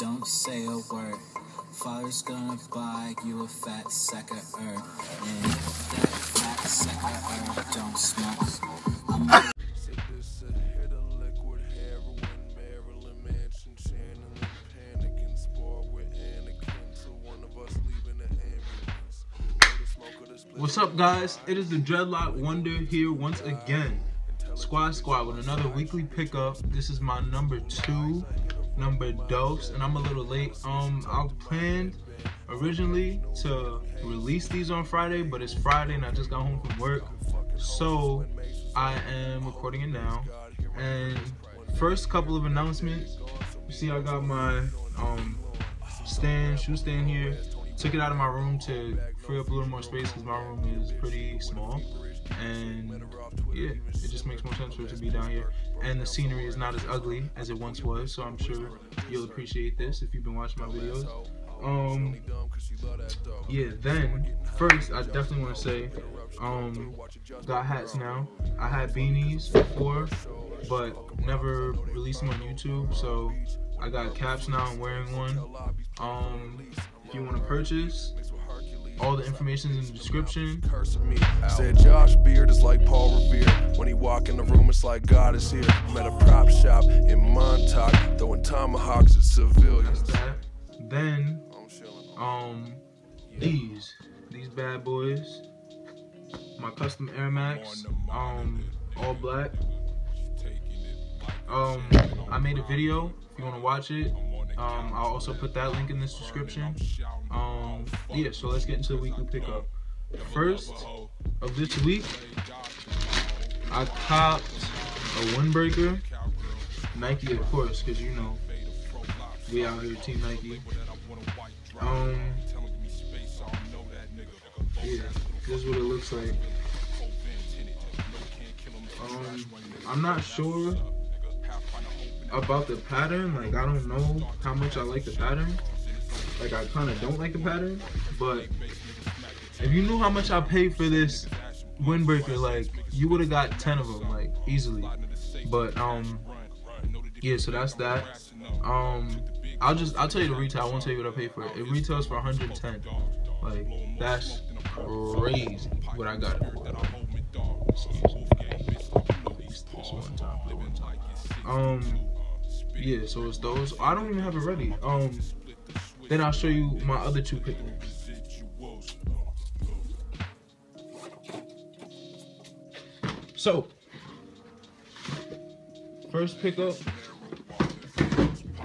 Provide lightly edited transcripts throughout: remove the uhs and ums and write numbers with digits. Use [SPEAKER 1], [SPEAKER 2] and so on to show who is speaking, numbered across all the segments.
[SPEAKER 1] don't say a word. Father's gonna buy you a fat sack of herb. And if that fat sack of herb don't smoke,
[SPEAKER 2] What's up, guys? It is the Dreadlock Wonder here once again. Squad with another weekly pickup. This is my number 2 dose, and I'm a little late. I planned originally to release these on Friday, but it's Friday and I just got home from work, so I am recording it now. And first couple of announcements. You see, I got my shoe stand here. Took it out of my room to free up a little more space because my room is pretty small, and yeah, it just makes more sense for it to be down here. And the scenery is not as ugly as it once was, so I'm sure you'll appreciate this if you've been watching my videos. Yeah, then first I definitely want to say got hats now. I had beanies before but never released them on YouTube, so I got caps now. I'm wearing one. If you want to purchase, all the information is in the description.
[SPEAKER 3] Said Josh Beard is like Paul Revere. When he walk in the room, it's like God is here. I'm at a prop shop in Montauk, throwing tomahawks at civilians.
[SPEAKER 2] Then, these bad boys, my custom Air Max, all black. I made a video. If you want to watch it, I'll also put that link in this description. Yeah, so let's get into the weekly pickup. First of this week, I copped a windbreaker. Nike, of course, because you know we out here Team Nike. Yeah, this is what it looks like. I'm not sure about the pattern. Like, I don't know how much I like the pattern. Like, I kind of don't like the pattern, but if you knew how much I paid for this windbreaker, like, you would have got 10 of them, like, easily. But yeah, so that's that. I'll tell you the retail. I won't tell you what I paid for it. It retails for 110. Like, that's crazy what I got it for. Excuse me. This one time. Yeah, so it's those. I don't even have it ready. Then I'll show you my other 2 pickups. So, first pickup,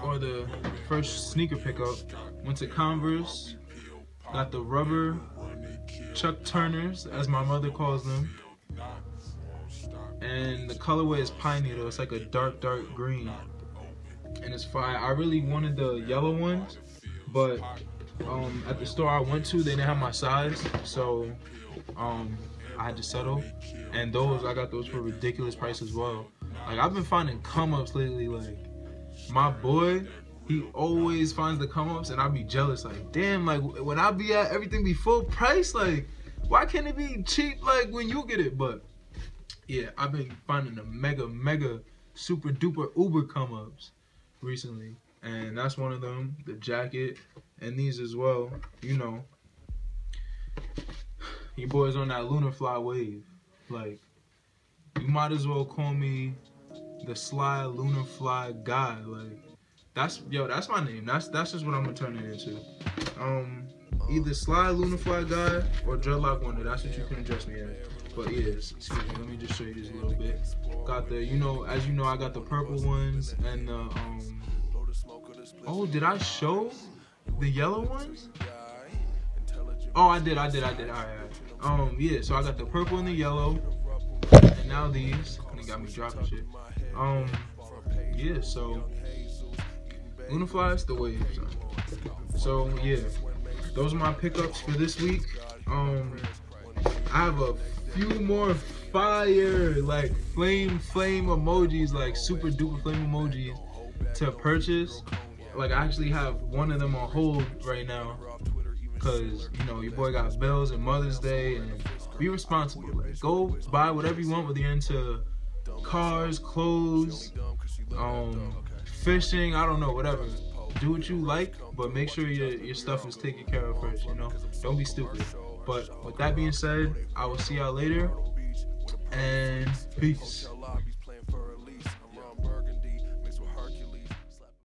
[SPEAKER 2] or the first sneaker pickup, went to Converse. Got the rubber Chuck Turners, as my mother calls them. And the colorway is Pioneer. It's like a dark green. And it's fire. I really wanted the yellow ones, but at the store I went to, they didn't have my size, so I had to settle. And those, I got those for a ridiculous price as well. Like, I've been finding come-ups lately. Like, my boy, he always finds the come-ups, and I be jealous. Like, damn, like, when I be at everything be full price, like, why can't it be cheap, like, when you get it? But yeah, I've been finding the mega super duper uber come-ups recently, and that's one of them. The jacket, and these as well. You know, you boys on that Lunarfly wave. Like, you might as well call me the Sly Lunarfly guy. Like, that's my name. That's just what I'm gonna turn it into. Either Sly Lunarfly guy or Dreadlock Wonder. That's what you can address me as. But yeah, excuse me, let me just show you this a little bit. Got the, you know, as you know, I got the purple ones and the oh, did I show the yellow ones? Oh, I did. All right. Yeah, so I got the purple and the yellow, and now these. And they got me dropping shit. Yeah, so Lunarfly's the wave. So yeah, those are my pickups for this week. I have a few more fire, like flame emojis, like super duper flame emojis to purchase. Like, I actually have one of them on hold right now because, you know, your boy got bills and Mother's Day, and be responsible. Like, go buy whatever you want, whether you're into cars, clothes, fishing, I don't know, whatever. do what you like, but make sure your stuff is taken care of first, you know? Don't be stupid. But with that being said, I will see y'all later, and peace.